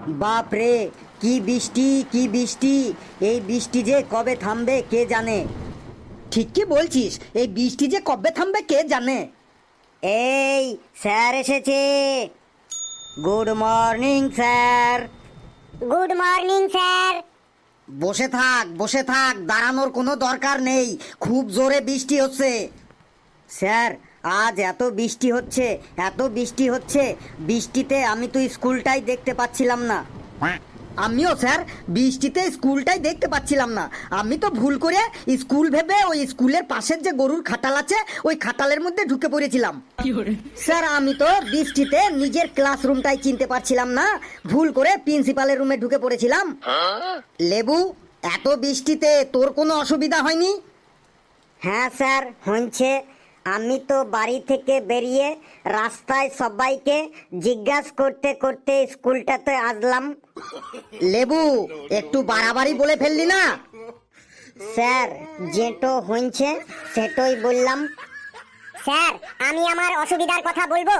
বাপ রে, কি বৃষ্টি কি বৃষ্টি! এই বৃষ্টি যে কবে থামবে কে জানে। ঠিক কি বলছিস, এই বৃষ্টি যে কবে থামবে কে জানে। এই স্যার এসেছে। Good morning sir. Good morning sir. বসে থাক বসে থাক, দাঁড়ানোর কোনো দরকার নেই, খুব জোরে বৃষ্টি হচ্ছে। স্যার, আজ এত বৃষ্টি হচ্ছে এত বৃষ্টি হচ্ছে, বৃষ্টিতে আমি তো স্কুলটাই দেখতে পাচ্ছিলাম না। আমিও স্যার বৃষ্টিতে স্কুলটাই দেখতে পাচ্ছিলাম না। আমি তো ভুল করে স্কুল ভেবে ওই স্কুলের পাশের যে গরুর খাটাল আছে ওই খাটালের মধ্যে ঢুকে পড়েছিলাম। স্যার, আমি তো বৃষ্টিতে নিজের ক্লাসরুমটাই চিনতে পারছিলাম না, ভুল করে প্রিন্সিপালের রুমে ঢুকে পড়েছিলাম। লেবু, এত বৃষ্টিতে তোর কোনো অসুবিধা হয়নি? হ্যাঁ স্যার, হচ্ছে। আমি তো বাড়ি থেকে বেরিয়ে রাস্তায় সবাইকে জিজ্ঞাসা করতে করতে স্কুলটাতে আসলাম। লেবু, একটু বাড়াবাড়ি বলে ফেললি না? স্যার, যেটো হচ্ছে সেটাই বললাম। স্যার, আমি আমার অসুবিধার কথা বলবো?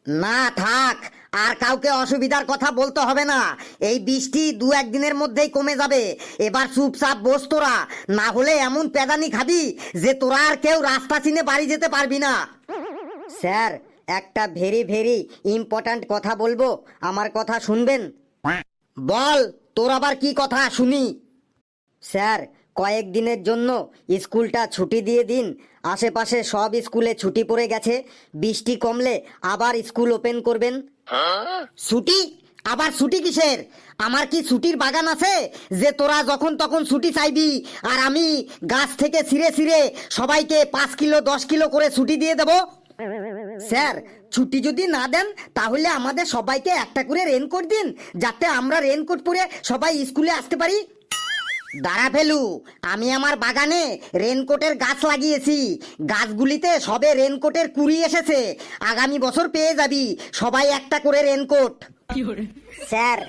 না থাক, আর কাউকে অসুবিধার কথা বলতে হবে না। এই বৃষ্টি দু একদিনের মধ্যেই কমে যাবে। এবার চুপচাপ বস তোরা, না হলে এমন পেদানি খাবি যে তোরা আর কেউ রাস্তা চিনে বাড়ি যেতে পারবি না। স্যার, একটা ভেরি ভেরি ইম্পর্ট্যান্ট কথা বলবো, আমার কথা শুনবেন? বল, তোর আবার কি কথা শুনি। স্যার, কয়েকদিনের জন্য স্কুলটা ছুটি দিয়ে দিন। আশেপাশে সব স্কুলে ছুটি পড়ে গেছে, বৃষ্টি কমলে আবার স্কুল ওপেন করবেন। ছুটি? আবার ছুটি কিসের? আমার কি ছুটির বাগান আছে যে তোরা যখন তখন ছুটি চাইবি আর আমি গাছ থেকে ছিঁড়ে ছিঁড়ে সবাইকে 5 কিলো 10 কিলো করে ছুটি দিয়ে দেব? স্যার, ছুটি যদি না দেন তাহলে আমাদের সবাইকে একটা করে রেনকোট দিন, যাতে আমরা রেনকোট পরে সবাই স্কুলে আসতে পারি। দাঁড়া ফেলু, আমি আমার বাগানে রেনকোটের গাছ লাগিয়েছি, গাছগুলিতে সবে রেনকোটের কুড়ি এসেছে। আগামী বছর পেয়ে যাবি সবাই একটা করে রেনকোট। স্যার,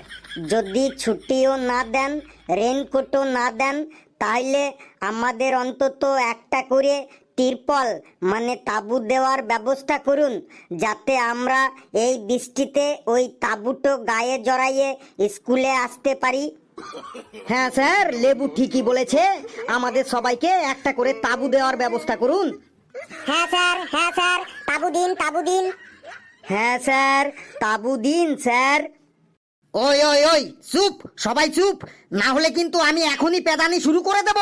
যদি ছুটিও না দেন, রেনকোটও না দেন, তাহলে আমাদের অন্তত একটা করে তিরপল মানে তাঁবু দেওয়ার ব্যবস্থা করুন, যাতে আমরা এই বৃষ্টিতে ওই তাঁবুটো গায়ে জড়াইয়ে স্কুলে আসতে পারি। হ্যাঁ স্যার, লেবু ঠিকই বলেছে, আমাদের সবাইকে একটা করে তাঁবু দেওয়ার ব্যবস্থা করুন। হ্যাঁ স্যার, হ্যাঁ স্যার, তাঁবু দিন, তাঁবু দিন। হ্যাঁ স্যার, তাবু দিন স্যার। ওই ওই ওই, চুপ, সবাই চুপ, না হলে কিন্তু আমি এখনই পেদানি শুরু করে দেব।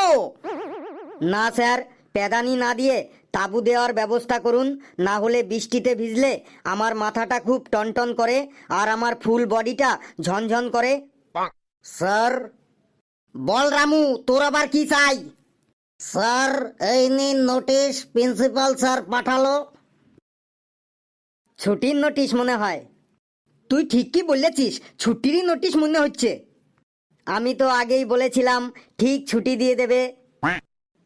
না স্যার, প্যাদানি না দিয়ে তাবু দেওয়ার ব্যবস্থা করুন, না হলে বৃষ্টিতে ভিজলে আমার মাথাটা খুব টনটন করে আর আমার ফুল বডিটা ঝনঝন করে। স্যার, বল রামু, তোর আবার কি চাই? স্যার, এই নিন নোটিশ, প্রিন্সিপাল স্যার পাঠালো। ছুটির নোটিশ মনে হয়। তুই ঠিক কি বলেছিস, ছুটিরই নোটিশ মনে হচ্ছে। আমি তো আগেই বলেছিলাম ঠিক ছুটি দিয়ে দেবে।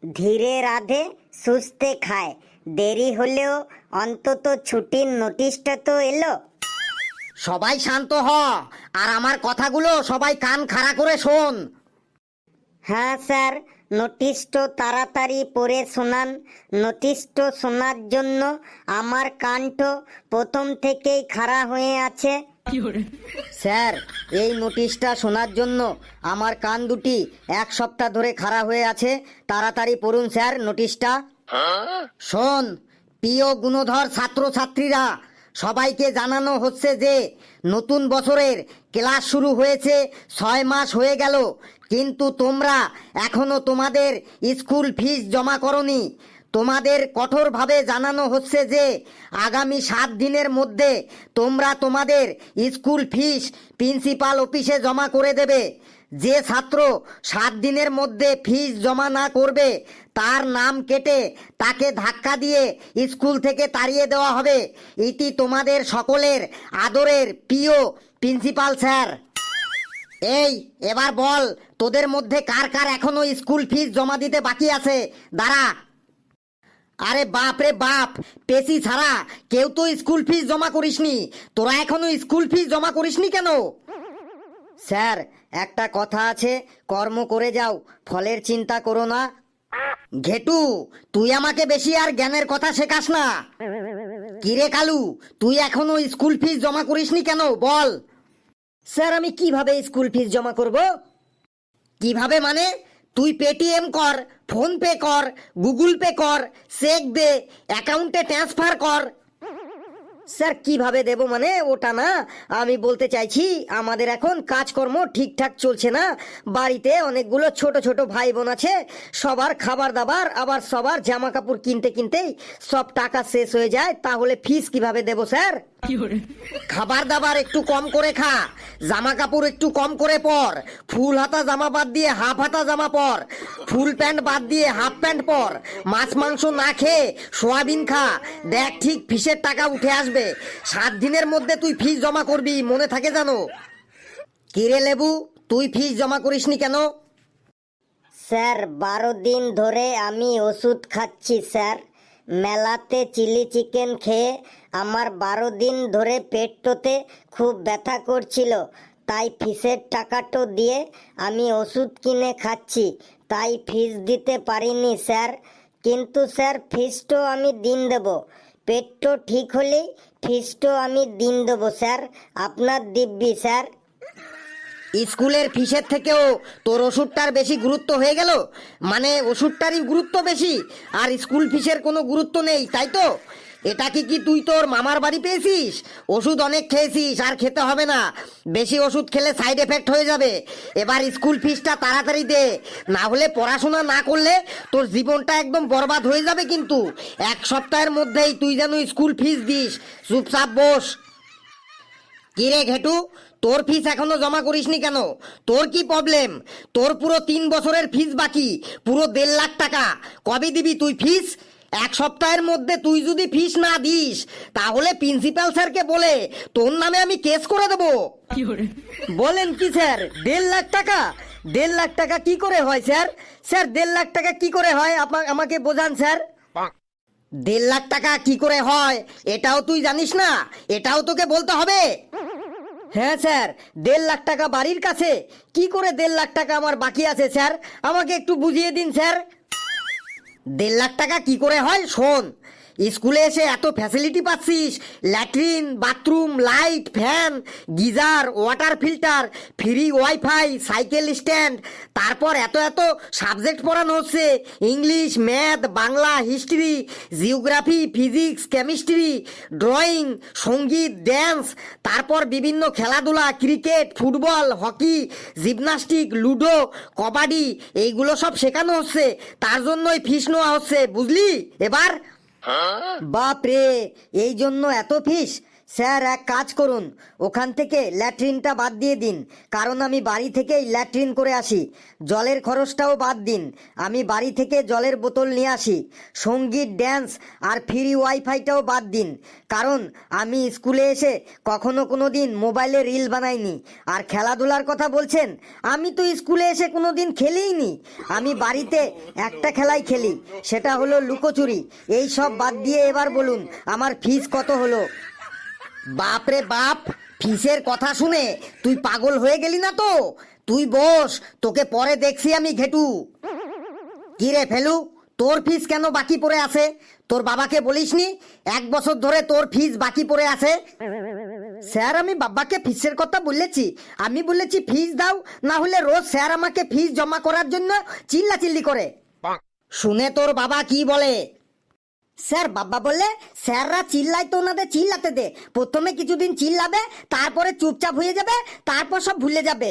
ধীরে রাধে সুস্থে খায়, দেরি হলেও অন্তত ছুটির নোটিশটা তো এলো। সবাই শান্ত হ, আর আমার কথাগুলো সবাই কান খাড়া করে শোন। হ্যাঁ স্যার, নোটিশটো তাড়াতাড়ি পড়ে শোনান। নোটিশটো শোনার জন্য আমার কানটো প্রথম থেকেই খাড়া হয়ে আছে। স্যার, এই নোটিশটা শোনার জন্য আমার কান দুটি 1 সপ্তাহ ধরে খাড়া হয়ে আছে। তাড়াতাড়ি পড়ুন স্যার নোটিশটা। শোন, প্রিয় গুণধর ছাত্রছাত্রীরা, সবাইকে জানানো হচ্ছে যে নতুন বছরের ক্লাস শুরু হয়েছে 6 মাস হয়ে গেল, কিন্তু তোমরা এখনো তোমাদের স্কুল ফিস জমা করনি। তোমাদের কঠোরভাবে জানানো হচ্ছে যে আগামী 7 দিনের মধ্যে তোমরা তোমাদের স্কুল ফিস প্রিন্সিপাল অফিসে জমা করে দেবে। যে ছাত্র 7 দিনের মধ্যে ফিস জমা না করবে তার নাম কেটে তাকে ধাক্কা দিয়ে স্কুল থেকে তাড়িয়ে দেওয়া হবে। এটি তোমাদের সকলের আদরের প্রিয় প্রিন্সিপাল স্যার। এই, এবার বল, তোদের মধ্যে কার কার এখনো স্কুল ফিস জমা দিতে বাকি আছে? দাঁড়া। আরে বাপ রে বাপ, পেশি ছাড়া কেউ তো স্কুল ফিস জমা করিসনি। তোরা এখনো স্কুল ফিস জমা করিসনি কেন? স্যার, একটা কথা আছে, কর্ম করে যাও, ফলের চিন্তা করো না। ঘেটু, তুই আমাকে বেশি আর জ্ঞানের কথা শেখাস না। কিরে কালু, তুই এখনো স্কুল ফিস জমা করিসনি কেন বল? স্যার আমি কিভাবে স্কুল ফিস জমা করব? কিভাবে মানে? তুই পেটিএম কর, ফোন পে কর, গুগল পে কর, চেক দে, অ্যাকাউন্টে ট্রান্সফার কর। স্যার কিভাবে দেব মানে ওটা না, আমি বলতে চাইছি আমাদের এখন কাজকর্ম ঠিকঠাক চলছে না। বাড়িতে অনেকগুলো ছোট ছোট ভাই বোন আছে, সবার খাবার দাবার আবার সবার জামা কাপড় কিনতে কিনতেই সব টাকা শেষ হয়ে যায়, তাহলে ফিস কিভাবে দেব স্যার? খাবার দাবার একটু কম করে খা, জামা কাপড় একটু কম করে পর, ফুল হাতা জামা বাদ দিয়ে হাফ হাতা জামা পর, ফুল প্যান্ট বাদ দিয়ে হাফ প্যান্ট পর, মাছ মাংস না খেয়ে সোয়াবিন খা, দেখ ঠিক ফিসের টাকা উঠে আসবে। 7 দিনের মধ্যে তুই ফিস জমা করবি, মনে থাকে জানো? কিরে লেবু, তুই ফিস জমা করিসনি কেন? স্যার 12 দিন ধরে আমি ওষুধ খাচ্ছি স্যার। মেলাতে চিলি চিকেন খেয়ে আমার 12 দিন ধরে পেটটোতে খুব ব্যথা করছিল, তাই ফিসের টাকাটো দিয়ে আমি ওষুধ কিনে খাচ্ছি, তাই ফিস দিতে পারিনি স্যার। কিন্তু স্যার ফিসটো আমি দিন দেব, পেটটো ঠিক হলেই ফিসটো আমি দিন দেবো স্যার, আপনার দিব্যি স্যার। স্কুলের ফিসের থেকেও তোর ওষুধটার বেশি গুরুত্ব হয়ে গেল? মানে ওষুধটারই গুরুত্ব বেশি আর স্কুল ফিসের কোনো গুরুত্ব নেই, তাই তো? এটা কি তুই তোর মামার বাড়ি পেয়েছিস? ওষুধ অনেক খেয়েছিস, আর খেতে হবে না, বেশি ওষুধ খেলে সাইড এফেক্ট হয়ে যাবে। এবার স্কুল ফিসটা তাড়াতাড়ি দে, না হলে পড়াশোনা না করলে তোর জীবনটা একদম বরবাদ হয়ে যাবে। কিন্তু 1 সপ্তাহের মধ্যেই তুই যেন স্কুল ফিস দিস। চুপচাপ বস। কিরে ঘেটু, তোর ফিস এখনো জমা করিসনি কেন? তোর কি প্রবলেম? তোর পুরো 3 বছরের ফিস বাকি, পুরো 1.5 লাখ টাকা। কবে দিবি তুই ফিস? 1 সপ্তাহের মধ্যে তুই যদি ফিস না দিস, তাহলে প্রিন্সিপাল স্যারকে বলে তোর নামে আমি কেস করে দেব। বলেন কি স্যার, 1.5 লাখ টাকা? 1.5 লাখ টাকা কি করে হয় স্যার? স্যার 1.5 লাখ টাকা কি করে হয় আমাকে বোঝান স্যার। 1.5 লাখ টাকা কি করে হয় এটাও তুই জানিস না? এটাও তোকে বলতে হবে? হ্যাঁ স্যার, 1.5 লাখ টাকা বাড়ির কাছে, কি করে 1.5 লাখ টাকা আমার বাকি আছে স্যার, আমাকে একটু বুঝিয়ে দিন স্যার। 1.5 লাখ টাকা কি করে হয় শোন। স্কুলে এসে এত ফ্যাসিলিটি পাচ্ছিস, latrine, bathroom, light, fan, geyser, water filter, free wifi, cycle stand, তারপর এত এত সাবজেক্ট পড়ানো হচ্ছে, English, math, Bangla, history, geography, physics, chemistry, drawing, সঙ্গীত, ড্যান্স, তারপর বিভিন্ন খেলাধুলা, cricket, football, hockey, gymnastic, ludo, kabaddi, এইগুলো সব শেখানো হচ্ছে। তার জন্যই ফিস নেওয়া হচ্ছে, বুঝলি? এবার বাপ রে, এই জন্য এত ফিস? স্যার এক কাজ করুন, ওখান থেকে ল্যাট্রিনটা বাদ দিয়ে দিন, কারণ আমি বাড়ি থেকেই ল্যাট্রিন করে আসি। জলের খরচটাও বাদ দিন, আমি বাড়ি থেকে জলের বোতল নিয়ে আসি। সঙ্গীত, ড্যান্স আর ফ্রি ওয়াইফাইটাও বাদ দিন, কারণ আমি স্কুলে এসে কখনো কোনো দিন মোবাইলে রিল বানাইনি। আর খেলাধুলার কথা বলছেন, আমি তো স্কুলে এসে কোনো দিন খেলিইনি। আমি বাড়িতে একটা খেলাই খেলি, সেটা হলো লুকোচুরি। এই সব বাদ দিয়ে এবার বলুন আমার ফিস কত হলো। বাপ রে বাপ, ফিসের কথা শুনে তুই পাগল হয়ে গেলি না তো? তুই বস, তোকে পরে দেখছি আমি ঘেটু। কি রে ফেলু, তোর ফিস কেন বাকি পড়ে আছে? তোর বাবাকে বলিসনি 1 বছর ধরে তোর ফিস বাকি পড়ে আছে? স্যার আমি বাবাকে ফিসের কথা বলেছি, আমি বলেছি ফিস দাও, না হলে রোজ স্যার আমাকে ফিস জমা করার জন্য চিল্লাচিল্লি করে। শুনে তোর বাবা কি বলে? স্যার বাবা বলে স্যাররা চিল্লাই তো ওনাদের চিল্লাতে দে, প্রথমে কিছুদিন চিল্লাবে, তারপরে চুপচাপ হয়ে যাবে, তারপর সব ভুলে যাবে।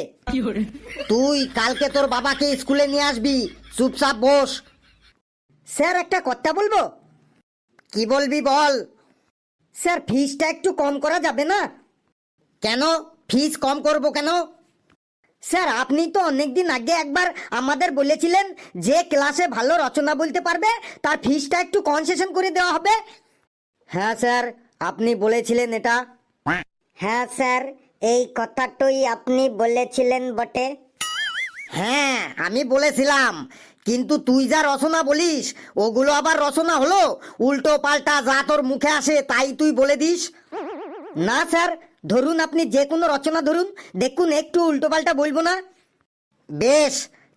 তুই কালকে তোর বাবাকে স্কুলে নিয়ে আসবি, চুপচাপ বস। স্যার একটা কথা বলবো। কি বলবি বল। স্যার ফিসটা একটু কম করা যাবে না? কেন ফিস কম করব কেন? স্যার আপনি তো অনেকদিন আগে একবার আমাদের বলেছিলেন যে ক্লাসে ভালো রচনা বলতে পারবে তার ফিসটা একটু কনসেশন করে দেওয়া হবে। হ্যাঁ স্যার, আপনি বলেছিলেন এটা। হ্যাঁ স্যার, এই কথাটাই আপনি বলেছিলেন বটে। হ্যাঁ আমি বলেছিলাম, কিন্তু তুই যা রচনা বলিস ওগুলো আবার রচনা হলো? উল্টো পাল্টা যা তোর মুখে আসে তাই তুই বলে দিস। না স্যার, ধরুন আপনি যে কোনো রচনা ধরুন, দেখুন একটু উল্টো পাল্টা বলবো না। বেশ,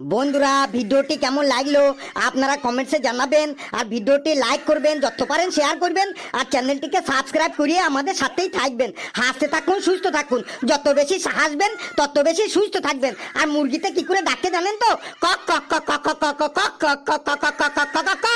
বন্ধুরা ভিডিওটি কেমন লাগলো আপনারা কমেন্টসে জানাবেন, আর ভিডিওটি লাইক করবেন, যত পারেন শেয়ার করবেন, আর চ্যানেলটিকে সাবস্ক্রাইব করিয়ে আমাদের সাথেই থাকবেন। হাসতে থাকুন, সুস্থ থাকুন, যত বেশি হাসবেন তত বেশি সুস্থ থাকবেন। আর মুরগিতে কি করে ডাকে জানেন তো? কক কক কক কক কক কক কক কক কক কক কক কক কক কক কক।